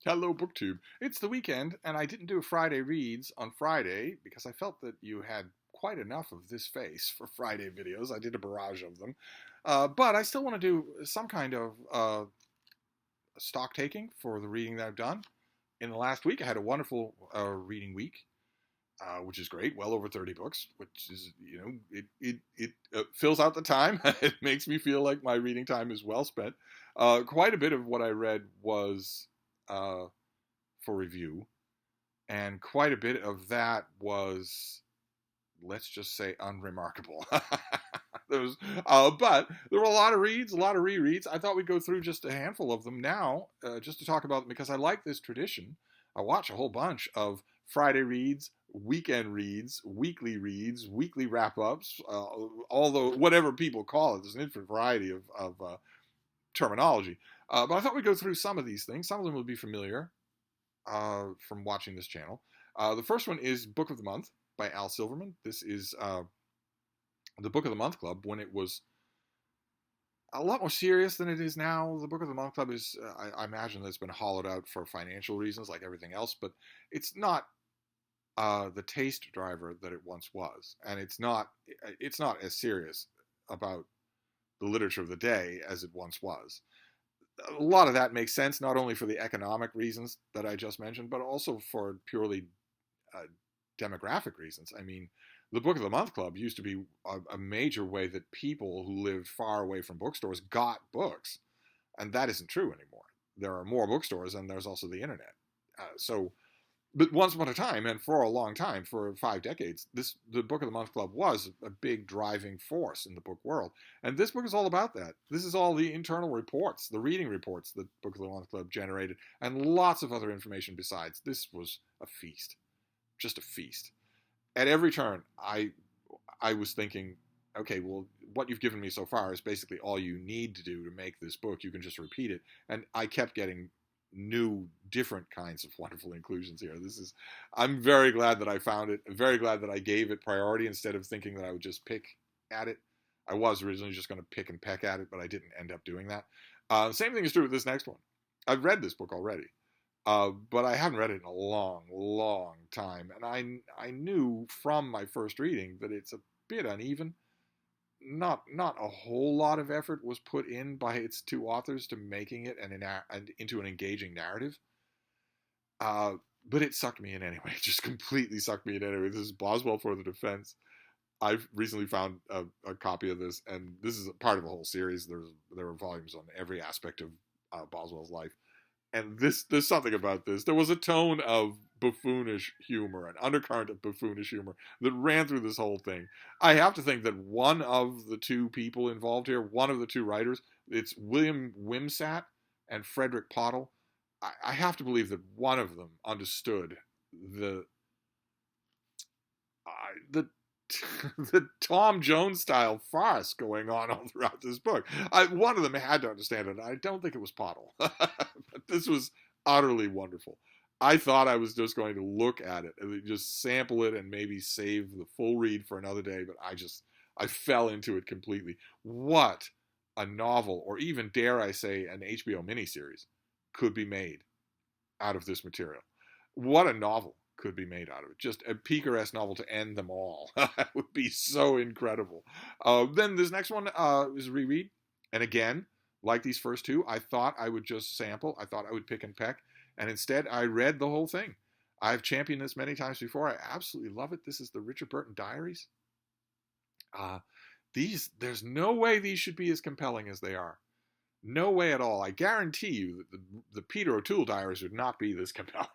Hello, BookTube. It's the weekend, and I didn't do Friday reads on Friday because I felt that you had quite enough of this face for Friday videos. I did a barrage of them. But I still want to do some kind of stock taking for the reading that I've done. In the last week, I had a wonderful reading week, which is great. Well over 30 books, which is, it fills out the time. It makes me feel like my reading time is well spent. Quite a bit of what I read was for review, and quite a bit of that was, let's just say, unremarkable. But there were a lot of reads, a lot of rereads. I thought we'd go through just a handful of them now, just to talk about them, because I like this tradition. I watch a whole bunch of Friday reads, weekend reads, weekly wrap-ups, although whatever people call it, there's an infinite variety of terminology. But I thought we'd go through some of these things. Some of them will be familiar from watching this channel. The first one is Book of the Month by Al Silverman. This is the Book of the Month Club when it was a lot more serious than it is now. The Book of the Month Club is, I imagine that it's been hollowed out for financial reasons like everything else, but it's not the taste driver that it once was. And it's not as serious about the literature of the day as it once was. A lot of that makes sense, not only for the economic reasons that I just mentioned, but also for purely demographic reasons. I mean, the Book of the Month Club used to be a major way that people who lived far away from bookstores got books, and that isn't true anymore. There are more bookstores, and there's also the internet. But once upon a time, and for a long time, for 5 decades, the Book of the Month Club was a big driving force in the book world. And this book is all about that. This is all the internal reports, the reading reports that Book of the Month Club generated, and lots of other information besides. This was a feast. Just a feast. At every turn, I was thinking, okay, well, what you've given me so far is basically all you need to do to make this book. You can just repeat it. And I kept getting new, different kinds of wonderful inclusions here. I'm very glad that I found it. I'm very glad that I gave it priority instead of thinking that I would just pick at it. I was originally just going to pick and peck at it, but I didn't end up doing that. Same thing is true with this next one. I've read this book already, but I haven't read it in a long, long time. And I knew from my first reading that it's a bit uneven. Not a whole lot of effort was put in by its two authors to making it into an engaging narrative. But it sucked me in anyway. It just completely sucked me in anyway. This is Boswell for the Defense. I've recently found a copy of this, and this is part of a whole series. There were volumes on every aspect of Boswell's life. And there's something about this. There was a tone of buffoonish humor, an undercurrent of buffoonish humor that ran through this whole thing. I have to think that one of the two people involved here, one of the two writers, it's William Wimsatt and Frederick Pottle. I have to believe that one of them understood the the Tom Jones style farce going on all throughout this book. One of them had to understand it. I don't think it was Pottle. But this was utterly wonderful. I thought I was just going to look at it and just sample it and maybe save the full read for another day, but I fell into it completely. What a novel, or even, dare I say, an HBO miniseries could be made out of this material. What a novel could be made out of it. Just a picaresque novel to end them all. That would be so incredible. Then this next one is a reread. And again, like these first two, I thought I would just sample. I thought I would pick and peck. And instead, I read the whole thing. I've championed this many times before. I absolutely love it. This is the Richard Burton Diaries. There's no way these should be as compelling as they are. No way at all. I guarantee you that the Peter O'Toole Diaries would not be this compelling.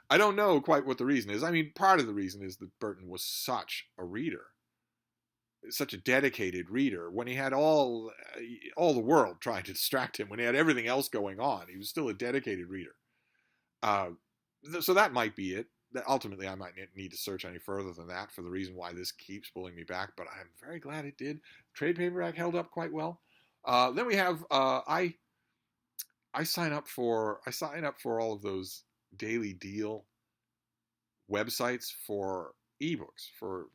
I don't know quite what the reason is. I mean, part of the reason is that Burton was such a reader, such a dedicated reader. When he had all the world trying to distract him, when he had everything else going on, he was still a dedicated reader. So that might be it. Ultimately, I might need to search any further than that for the reason why this keeps pulling me back, but I'm very glad it did. Trade paperback held up quite well. Then we have I sign up for all of those daily deal websites for ebooks. For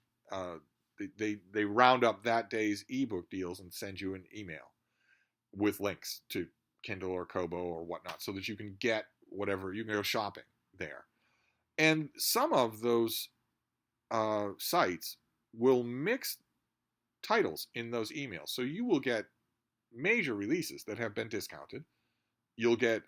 they round up that day's ebook deals and send you an email with links to Kindle or Kobo or whatnot, so that you can get whatever, you can go shopping there. And some of those sites will mix titles in those emails. So you will get major releases that have been discounted. You'll get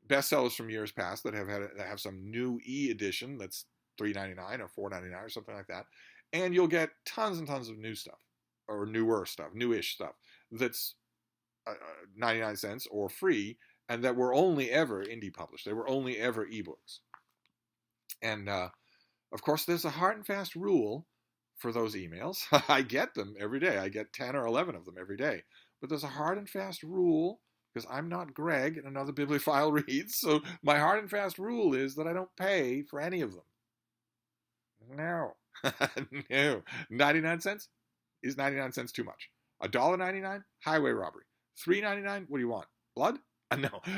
bestsellers from years past that have some new edition that's $3.99 or $4.99 or something like that. And you'll get tons and tons of new stuff, or newer stuff, newish stuff that's 99 cents or free, and that were only ever indie published. They were only ever ebooks. And of course, there's a hard and fast rule for those emails. I get them every day. I get 10 or 11 of them every day. But there's a hard and fast rule, because I'm not Greg and another bibliophile reads, so my hard and fast rule is that I don't pay for any of them. No. No. 99 cents is 99 cents too much. $1.99, highway robbery. $3.99, what do you want? Blood?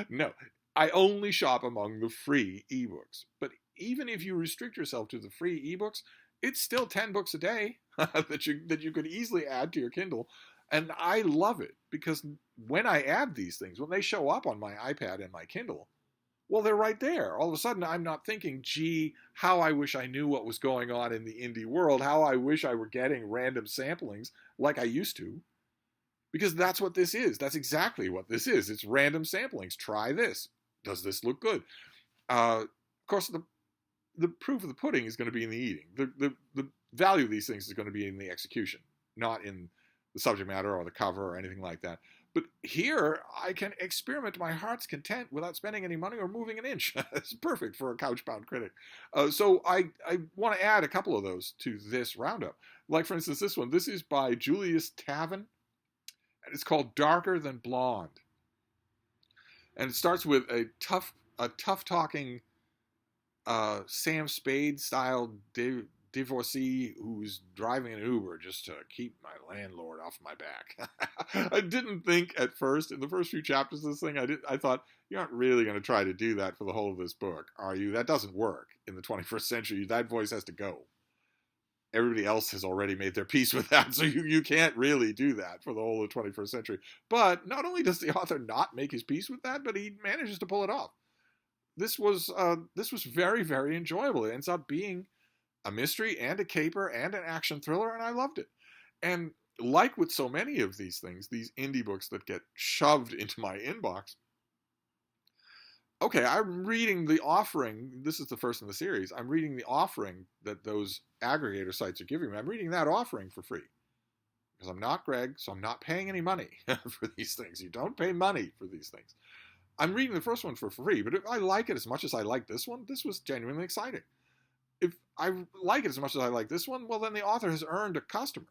No. I only shop among the free ebooks. But even if you restrict yourself to the free ebooks, it's still 10 books a day that you could easily add to your Kindle. And I love it, because when I add these things, when they show up on my iPad and my Kindle, well, they're right there. All of a sudden, I'm not thinking, gee, how I wish I knew what was going on in the indie world, how I wish I were getting random samplings like I used to. Because that's what this is. That's exactly what this is. It's random samplings. Try this. Does this look good? Of course, the proof of the pudding is going to be in the eating. The value of these things is going to be in the execution, not in the subject matter or the cover or anything like that. But here, I can experiment to my heart's content without spending any money or moving an inch. It's perfect for a couch-bound critic. So I want to add a couple of those to this roundup. Like, for instance, this one. This is by Julius Tavin, and it's called Darker Than Blonde. And it starts with a tough-talking Sam Spade-style divorcee who's driving an Uber just to keep my landlord off my back. I didn't think at first, in the first few chapters of this thing, I thought, you aren't really going to try to do that for the whole of this book, are you? That doesn't work in the 21st century. That voice has to go. Everybody else has already made their peace with that, so you can't really do that for the whole of the 21st century. But not only does the author not make his peace with that, but he manages to pull it off. This was very, very enjoyable. It ends up being a mystery and a caper and an action thriller, and I loved it. And like with so many of these things, these indie books that get shoved into my inbox, okay, I'm reading the offering. This is the first in the series. I'm reading the offering that those aggregator sites are giving me. I'm reading that offering for free, because I'm not Greg, so I'm not paying any money for these things. You don't pay money for these things. I'm reading the first one for free, but if I like it as much as I like this one, this was genuinely exciting. If I like it as much as I like this one, well, then the author has earned a customer.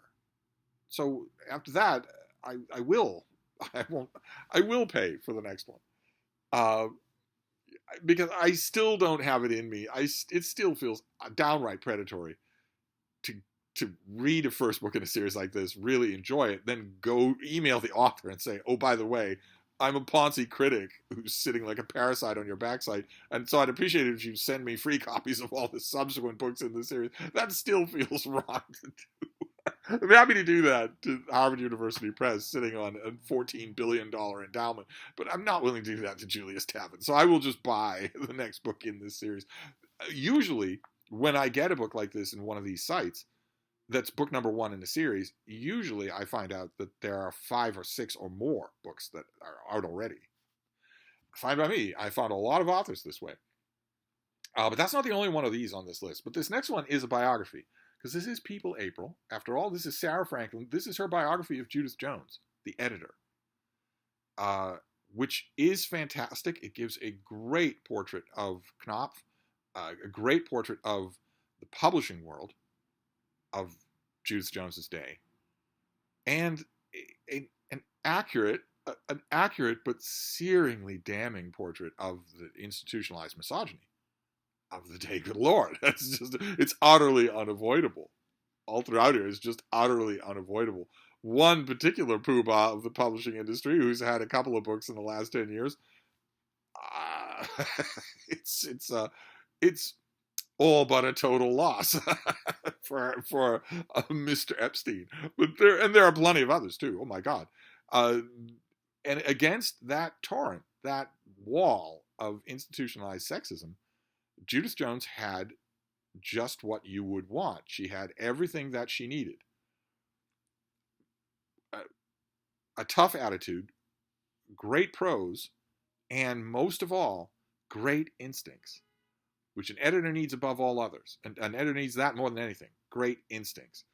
So after that, I will pay for the next one. Because I still don't have it in me. It still feels downright predatory to read a first book in a series like this, really enjoy it, then go email the author and say, oh, by the way, I'm a Ponzi critic who's sitting like a parasite on your backside, and so I'd appreciate it if you send me free copies of all the subsequent books in the series. That still feels wrong to do. I'm happy to do that to Harvard University Press, sitting on a $14 billion endowment, but I'm not willing to do that to Julius Tavin. So I will just buy the next book in this series. Usually, when I get a book like this in one of these sites, that's book number one in the series, usually I find out that there are 5 or 6 or more books that are out already. Fine by me. I found a lot of authors this way. But that's not the only one of these on this list. But this next one is a biography, because this is People April. After all, this is Sarah Franklin. This is her biography of Judith Jones, the editor, which is fantastic. It gives a great portrait of Knopf, a great portrait of the publishing world of Judith Jones's day, and an accurate but searingly damning portrait of the institutionalized misogyny of the day. Good Lord, it's utterly unavoidable. All throughout here, it's just utterly unavoidable. One particular poobah of the publishing industry, who's had a couple of books in the last 10 years, it's all but a total loss for Mr. Epstein. But there are plenty of others too. Oh my God. And against that torrent, that wall of institutionalized sexism, Judith Jones had just what you would want. She had everything that she needed. A tough attitude, great prose, and most of all, great instincts, which an editor needs above all others. And an editor needs that more than anything. Great instincts.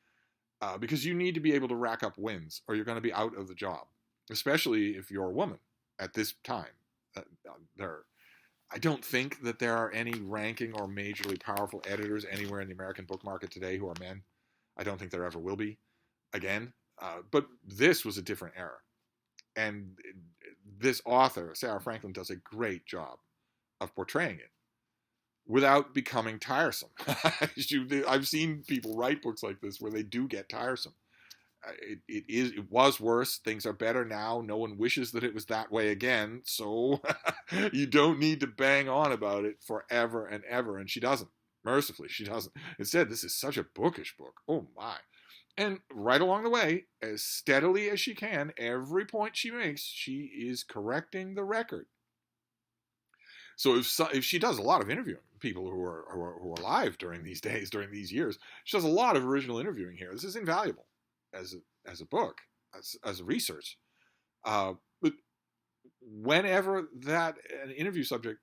Because you need to be able to rack up wins or you're going to be out of the job, especially if you're a woman at this time. I don't think that there are any ranking or majorly powerful editors anywhere in the American book market today who are men. I don't think there ever will be again. But this was a different era. And this author, Sarah Franklin, does a great job of portraying it without becoming tiresome. I've seen people write books like this where they do get tiresome. It was worse. Things are better now. No one wishes that it was that way again. So you don't need to bang on about it forever and ever. And she doesn't. Mercifully, she doesn't. Instead, this is such a bookish book. Oh, my. And right along the way, as steadily as she can, every point she makes, she is correcting the record. So if she does a lot of interviewing, people who are alive during these days, during these years, she does a lot of original interviewing here. This is invaluable as a book, as a research. But whenever that an interview subject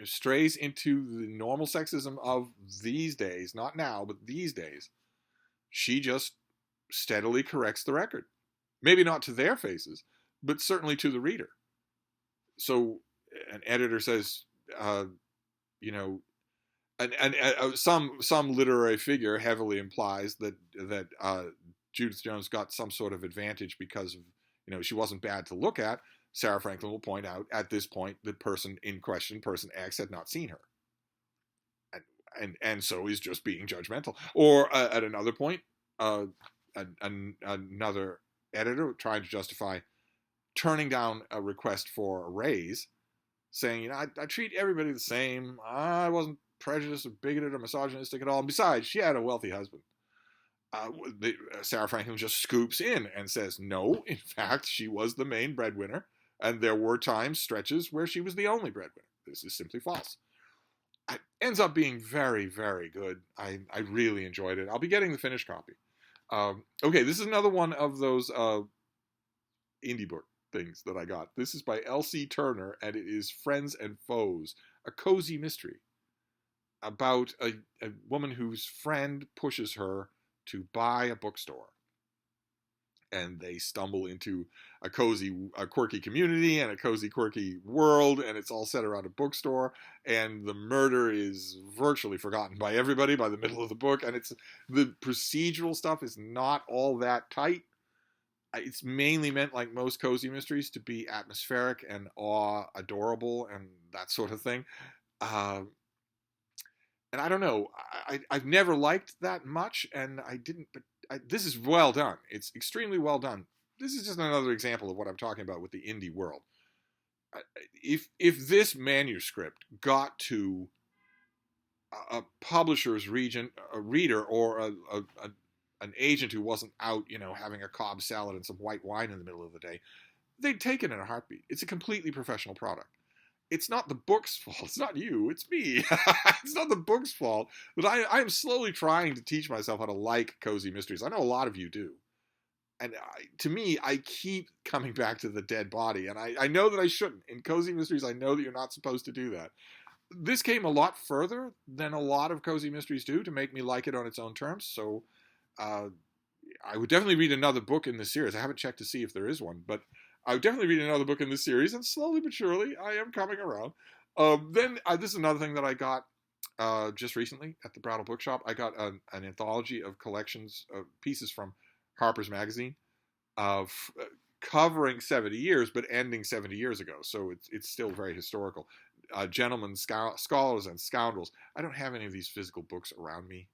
strays into the normal sexism of these days, not now, but these days, she just steadily corrects the record. Maybe not to their faces, but certainly to the reader. So an editor says, some literary figure heavily implies that Judith Jones got some sort of advantage because of, she wasn't bad to look at. Sarah Franklin will point out at this point the person in question, person X, had not seen her. And so is just being judgmental. Or at another point, another editor trying to justify turning down a request for a raise, saying, I treat everybody the same. I wasn't prejudiced or bigoted or misogynistic at all. And besides, she had a wealthy husband. Sarah Franklin just scoops in and says, no, in fact, she was the main breadwinner. And there were times, stretches, where she was the only breadwinner. This is simply false. It ends up being very, very good. I really enjoyed it. I'll be getting the finished copy. Okay, this is another one of those indie book things that I got. This is by L.C. Turner, and it is Friends and Foes, a cozy mystery about a woman whose friend pushes her to buy a bookstore. And they stumble into a quirky community and a cozy, quirky world, and it's all set around a bookstore, and the murder is virtually forgotten by everybody by the middle of the book, and the procedural stuff is not all that tight. It's mainly meant, like most cozy mysteries, to be atmospheric and adorable and that sort of thing. And I don't know, I've never liked that much, and I didn't, but this is well done. It's extremely well done. This is just another example of what I'm talking about with the indie world. If this manuscript got to a publisher's reader, or an agent who wasn't out, having a Cobb salad and some white wine in the middle of the day, they'd take it in a heartbeat. It's a completely professional product. It's not the book's fault. It's not you. It's me. It's not the book's fault. But I am slowly trying to teach myself how to like cozy mysteries. I know a lot of you do. And to me, I keep coming back to the dead body. And I know that I shouldn't. In cozy mysteries, I know that you're not supposed to do that. This came a lot further than a lot of cozy mysteries do to make me like it on its own terms. So I would definitely read another book in this series. I haven't checked to see if there is one, but I would definitely read another book in this series, and slowly but surely, I am coming around. This is another thing that I got just recently at the Brattle Bookshop. I got an anthology of collections of pieces from Harpers Magazine, covering 70 years, but ending 70 years ago. So it's still very historical. Gentlemen, Scholars, and Scoundrels. I don't have any of these physical books around me.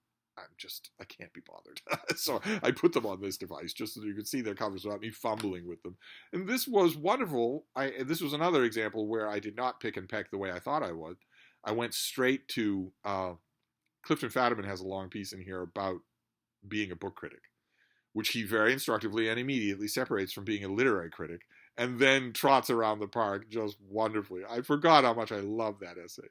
I can't be bothered. So I put them on this device just so that you can see their covers without me fumbling with them. And this was wonderful. This was another example where I did not pick and peck the way I thought I would. I went straight to, Clifton Fadiman has a long piece in here about being a book critic, which he very instructively and immediately separates from being a literary critic and then trots around the park just wonderfully. I forgot how much I love that essay.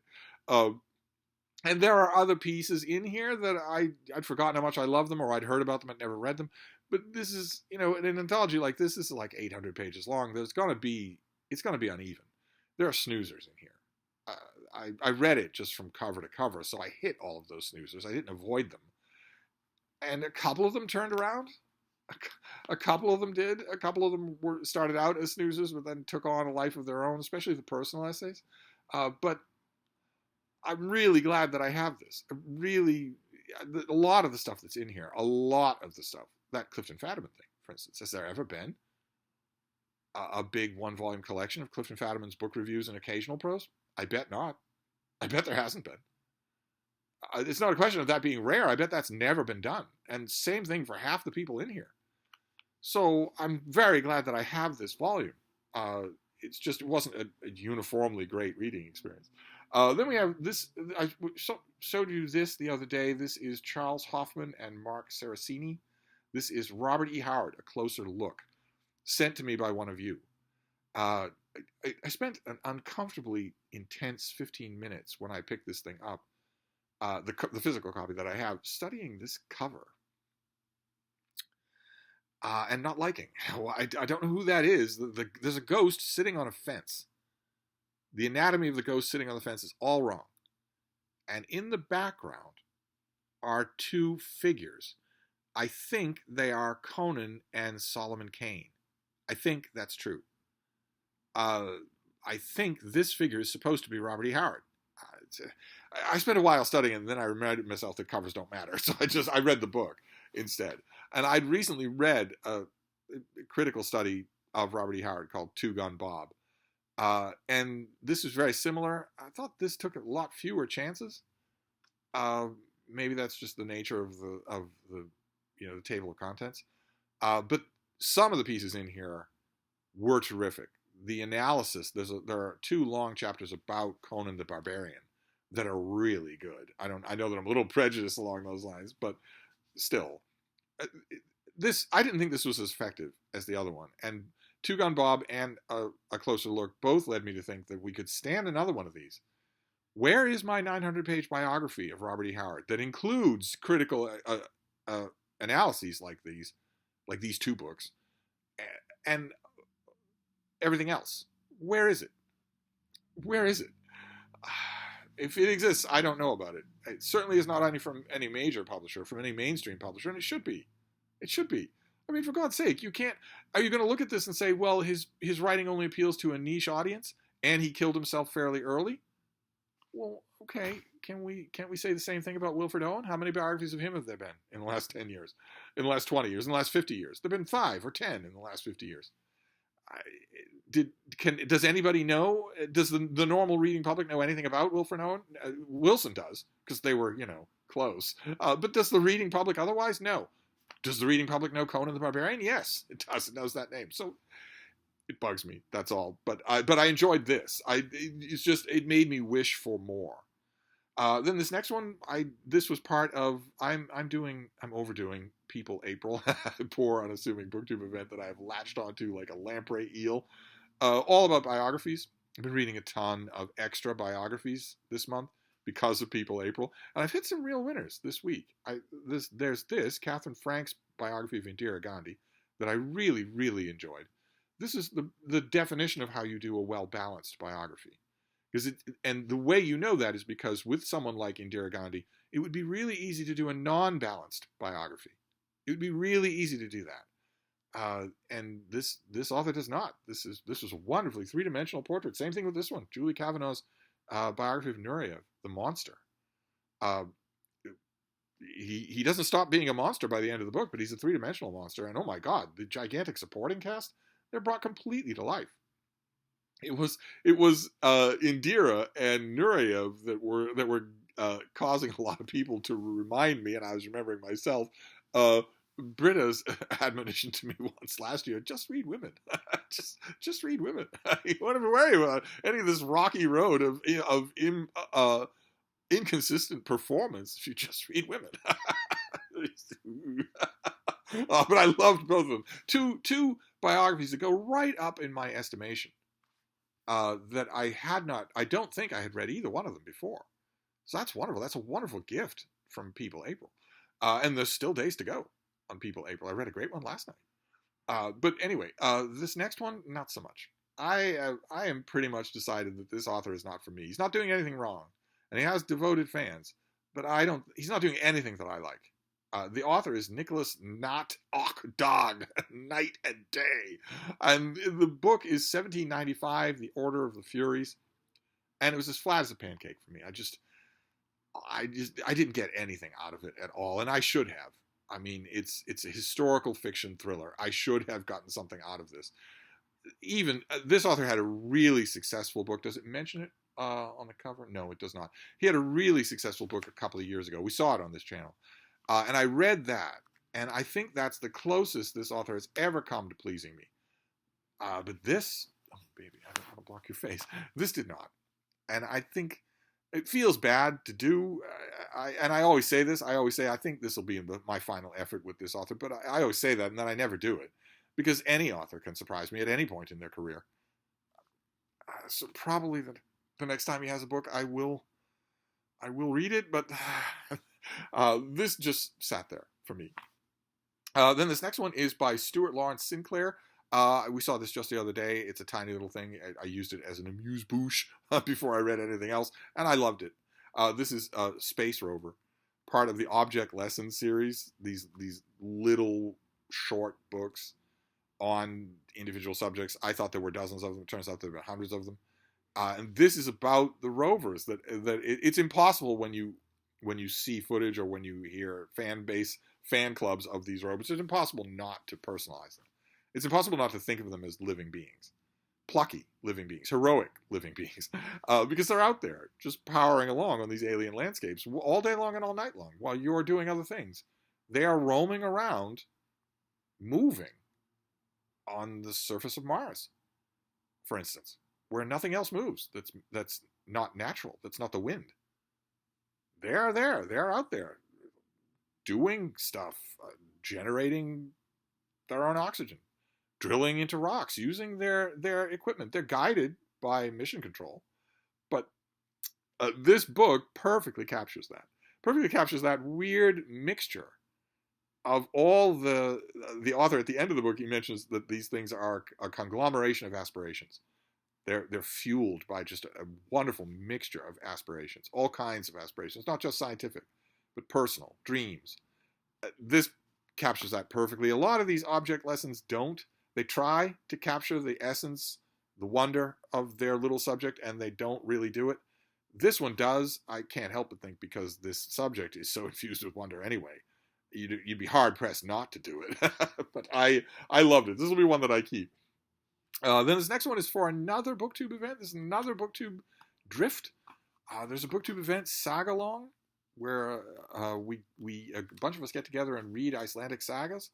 And there are other pieces in here that I'd forgotten how much I love them, or I'd heard about them and never read them. But this is, in an anthology like this is like 800 pages long. It's going to be uneven. There are snoozers in here. I read it just from cover to cover, so I hit all of those snoozers. I didn't avoid them. And a couple of them turned around. A couple of them did. A couple of them started out as snoozers, but then took on a life of their own, especially the personal essays. But I'm really glad that I have this. A lot of the stuff that's in here, a lot of the stuff, that Clifton Fadiman thing, for instance, has there ever been a big one-volume collection of Clifton Fadiman's book reviews and occasional prose? I bet not. I bet there hasn't been. It's not a question of that being rare. I bet that's never been done. And same thing for half the people in here. So I'm very glad that I have this volume. It wasn't a uniformly great reading experience. Then we have this. I showed you this the other day. This is Charles Hoffman and Mark Saraceni. This is Robert E. Howard, A Closer Look, sent to me by one of you. I spent an uncomfortably intense 15 minutes when I picked this thing up, the physical copy that I have, studying this cover. And not liking. I don't know who that is. There's a ghost sitting on a fence. The anatomy of the ghost sitting on the fence is all wrong. And in the background are two figures. I think they are Conan and Solomon Kane. I think that's true. I think this figure is supposed to be Robert E. Howard. I spent a while studying it, and then I reminded myself that covers don't matter. So I read the book instead. And I'd recently read a critical study of Robert E. Howard called Two Gun Bob. And this is very similar. I thought this took a lot fewer chances. Maybe that's just the nature of the table of contents. But some of the pieces in here were terrific. The analysis, there are two long chapters about Conan the Barbarian that are really good. I know that I'm a little prejudiced along those lines, but still, I didn't think this was as effective as the other one. And Two Gun Bob and A Closer Look both led me to think that we could stand another one of these. Where is my 900-page biography of Robert E. Howard that includes critical analyses like these two books, and everything else? Where is it? Where is it? If it exists, I don't know about it. It certainly is not from any major publisher, from any mainstream publisher, and it should be. It should be. I mean, for God's sake, you can't. Are you going to look at this and say, well, his writing only appeals to a niche audience, and he killed himself fairly early? Well, okay. Can't we say the same thing about Wilfred Owen? How many biographies of him have there been in the last 10 years, in the last 20 years, in the last 50 years? There've been 5 or 10 in the last 50 years. Does anybody know? Does the normal reading public know anything about Wilfred Owen? Wilson does, because they were, close. But does the reading public otherwise? No. Does the reading public know Conan the Barbarian? Yes, it does. It knows that name. So it bugs me. That's all. But I enjoyed this. It made me wish for more. Then this next one, this was part of I'm overdoing People April, poor unassuming booktube event that I have latched onto like a lamprey eel. All about biographies. I've been reading a ton of extra biographies this month because of People April, and I've hit some real winners this week. There's Catherine Frank's biography of Indira Gandhi that I really, really enjoyed. This is the definition of how you do a well-balanced biography. And the way you know that is because with someone like Indira Gandhi, it would be really easy to do a non-balanced biography. It would be really easy to do that. And this author does not. This was a wonderfully three-dimensional portrait. Same thing with this one, Julie Kavanaugh's biography of Nureyev, the monster. He doesn't stop being a monster by the end of the book, but he's a three-dimensional monster. And oh my God, the gigantic supporting cast, they're brought completely to life. It was Indira and Nureyev that were causing a lot of people to remind me, and I was remembering myself, Britta's admonition to me once last year: just read women, just read women. You don't have to worry about any of this rocky road of inconsistent performance if you just read women. But I loved both of them. Two biographies that go right up in my estimation that I don't think I had read either one of them before. So that's wonderful. That's a wonderful gift from People April. And there's still days to go on People April. I read a great one last night. But anyway, this next one, not so much. I am pretty much decided that this author is not for me. He's not doing anything wrong, and he has devoted fans, but he's not doing anything that I like. The author is Nicholas Not Och Dog, Night and Day. And the book is 1795, The Order of the Furies. And it was as flat as a pancake for me. I didn't get anything out of it at all. And I should have. I mean, it's a historical fiction thriller. I should have gotten something out of this. Even this author had a really successful book. Does it mention it on the cover? No, it does not. He had a really successful book a couple of years ago. We saw it on this channel. And I read that, and I think that's the closest this author has ever come to pleasing me. But this, oh baby, I don't want to block your face. This did not. And I think it feels bad to do. I always say this. I always say I think this will be my final effort with this author. But I always say that, and then I never do it. Because any author can surprise me at any point in their career. So probably the next time he has a book, I will read it. But this just sat there for me. Then this next one is by Stuart Lawrence Sinclair. We saw this just the other day. It's a tiny little thing. I used it as an amuse-bouche before I read anything else, and I loved it. This is Space Rover, part of the Object Lessons series. These little short books on individual subjects. I thought there were dozens of them. It turns out there were hundreds of them. And this is about the rovers. It's impossible when you see footage or when you hear fan clubs of these rovers. It's impossible not to personalize them. It's impossible not to think of them as living beings, plucky living beings, heroic living beings, because they're out there just powering along on these alien landscapes all day long and all night long while you're doing other things. They are roaming around, moving on the surface of Mars, for instance, where nothing else moves. That's not natural. That's not the wind. They're there. They're out there doing stuff, generating their own oxygen, drilling into rocks, using their equipment. They're guided by mission control. But this book perfectly captures that. Perfectly captures that weird mixture of all the author at the end of the book. He mentions that these things are a conglomeration of aspirations. They're fueled by just a wonderful mixture of aspirations, all kinds of aspirations, not just scientific, but personal, dreams. This captures that perfectly. A lot of these object lessons don't. They try to capture the essence, the wonder of their little subject, and they don't really do it. This one does. I can't help but think because this subject is so infused with wonder anyway. You'd be hard-pressed not to do it. But I loved it. This will be one that I keep. Then this next one is for another BookTube event. This is another BookTube drift. There's a BookTube event, Saga Long, where we a bunch of us get together and read Icelandic sagas.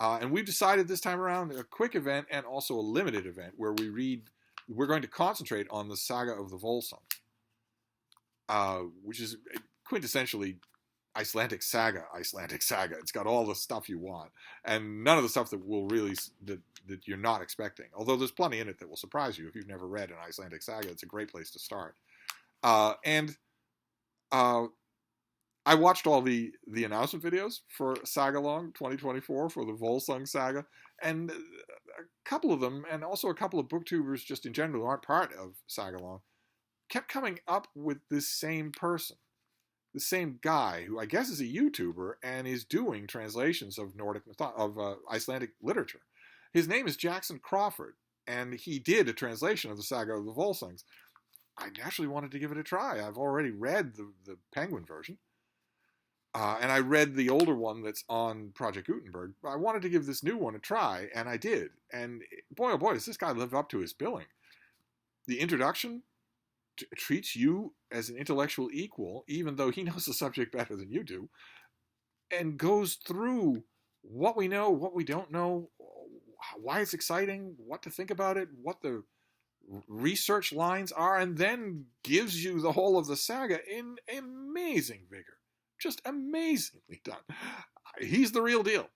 And we've decided this time around a quick event and also a limited event where we're going to concentrate on the Saga of the Volsung, which is quintessentially Icelandic saga. It's got all the stuff you want and none of the stuff that will really that you're not expecting. Although there's plenty in it that will surprise you if you've never read an Icelandic saga. It's a great place to start. I watched all the announcement videos for Saga Long 2024 for the Volsung saga, and a couple of them, and also a couple of booktubers just in general who aren't part of Saga Long, kept coming up with this same person. The same guy who I guess is a YouTuber and is doing translations of Icelandic literature. His name is Jackson Crawford, and he did a translation of the Saga of the Volsungs. I naturally wanted to give it a try. I've already read the Penguin version, and I read the older one that's on Project Gutenberg. I wanted to give this new one a try, and I did. And boy, oh boy, does this guy live up to his billing. The introduction treats you as an intellectual equal, even though he knows the subject better than you do, and goes through what we know, what we don't know, why it's exciting, what to think about it, what the research lines are, and then gives you the whole of the saga in amazing vigor. Just amazingly done. He's the real deal.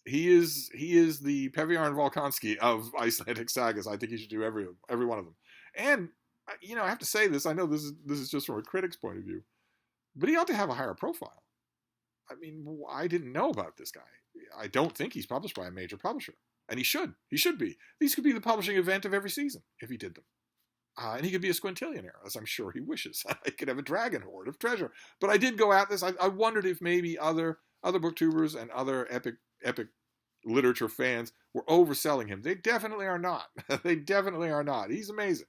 He is the Peviar and Volkonsky of Icelandic sagas. I think he should do every one of them. And I have to say this. I know this is just from a critic's point of view, but he ought to have a higher profile. I mean, I didn't know about this guy. I don't think he's published by a major publisher, and he should. He should be. These could be the publishing event of every season if he did them. And he could be a squintillionaire, as I'm sure he wishes. He could have a dragon hoard of treasure. But I did go at this. I wondered if maybe other booktubers and other epic literature fans were overselling him. They definitely are not. They definitely are not. He's amazing.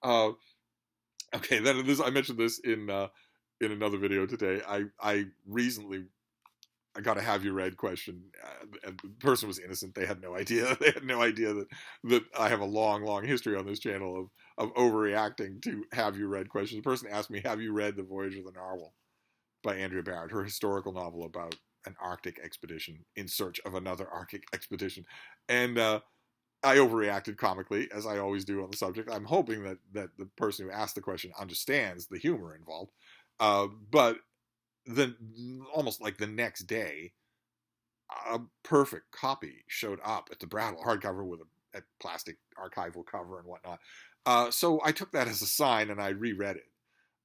Okay, then I mentioned this in another video today. I recently got a "Have you read?" question, and the person was innocent. They had no idea. They had no idea that I have a long history on this channel of overreacting to "Have you read?" questions. The person asked me, "Have you read The Voyage of the Narwhal" by Andrea Barrett, her historical novel about an Arctic expedition in search of another Arctic expedition? And I overreacted comically, as I always do on the subject. I'm hoping that the person who asked the question understands the humor involved. But then, almost like the next day, a perfect copy showed up at the Brattle, hardcover with a plastic archival cover and whatnot. So I took that as a sign and I reread it.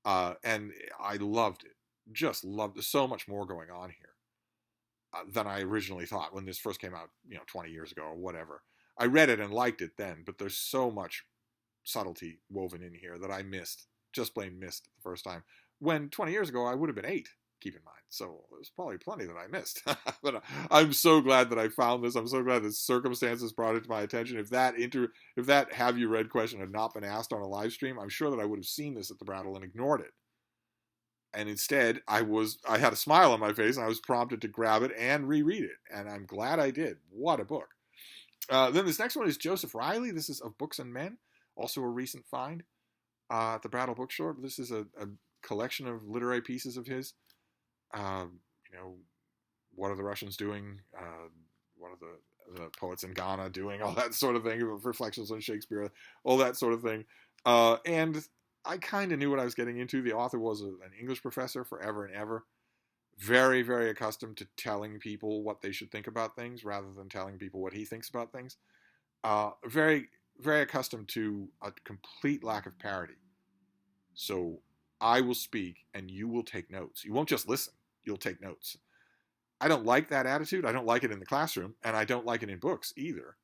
And I loved it. Just loved it. So much more going on here than I originally thought when this first came out, 20 years ago or whatever. I read it and liked it then, but there's so much subtlety woven in here that I missed, just plain missed the first time. When 20 years ago, I would have been 8, keep in mind. So there's probably plenty that I missed. But I'm so glad that I found this. I'm so glad that circumstances brought it to my attention. If that "Have you read?" question had not been asked on a live stream, I'm sure that I would have seen this at the Brattle and ignored it. And instead, I had a smile on my face, and I was prompted to grab it and reread it. And I'm glad I did. What a book. Then this next one is Joseph Riley. This is Of Books and Men, also a recent find at the Brattle Bookstore. This is a collection of literary pieces of his. What are the Russians doing? What are the poets in Ghana doing? All that sort of thing. Reflections on Shakespeare, all that sort of thing. And I kind of knew what I was getting into. The author was an English professor forever and ever. Very, very accustomed to telling people what they should think about things rather than telling people what he thinks about things. Very, very accustomed to a complete lack of parody. So I will speak and you will take notes. You won't just listen. You'll take notes. I don't like that attitude. I don't like it in the classroom, and I don't like it in books either.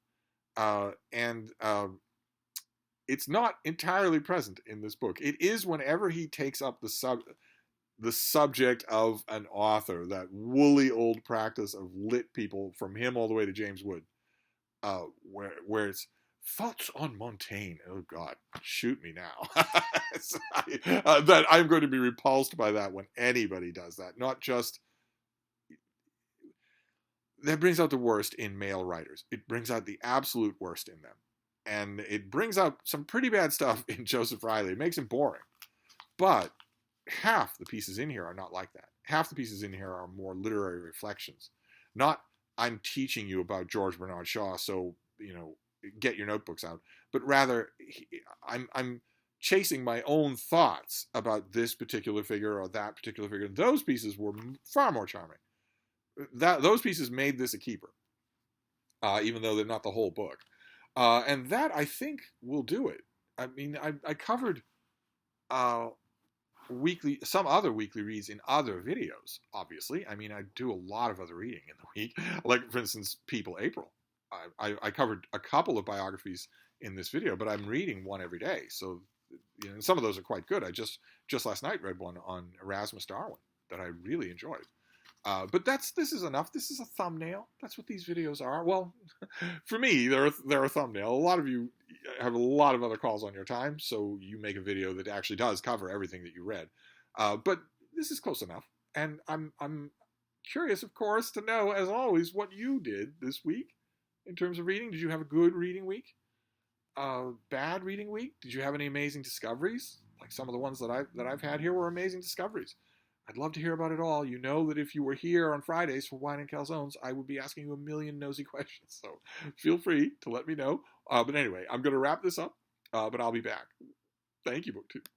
It's not entirely present in this book. It is whenever he takes up the subject of an author, that woolly old practice of lit people from him all the way to James Wood, where it's thoughts on Montaigne. Oh God, shoot me now. That I'm going to be repulsed by that when anybody does that. Not just that brings out the worst in male writers. It brings out the absolute worst in them. And it brings out some pretty bad stuff in Joseph Riley. It makes him boring. But half the pieces in here are not like that. Half the pieces in here are more literary reflections. Not, I'm teaching you about George Bernard Shaw, so, get your notebooks out. But rather, I'm chasing my own thoughts about this particular figure or that particular figure. Those pieces were far more charming. Those pieces made this a keeper, even though they're not the whole book. And that, I think, will do it. I mean, I covered some other weekly reads in other videos, obviously. I mean, I do a lot of other reading in the week. Like, for instance, People April. I covered a couple of biographies in this video, but I'm reading one every day. So, some of those are quite good. I just last night read one on Erasmus Darwin that I really enjoyed. But this is enough. This is a thumbnail. That's what these videos are. Well, for me, they're a thumbnail. A lot of you have a lot of other calls on your time, so you make a video that actually does cover everything that you read. But this is close enough. And I'm curious, of course, to know, as always, what you did this week in terms of reading. Did you have a good reading week? Bad reading week? Did you have any amazing discoveries? Like some of the ones that I've had here were amazing discoveries. I'd love to hear about it all. You know that if you were here on Fridays for Wine and Calzones, I would be asking you a million nosy questions. So feel free to let me know. But anyway, I'm going to wrap this up, but I'll be back. Thank you, BookTube.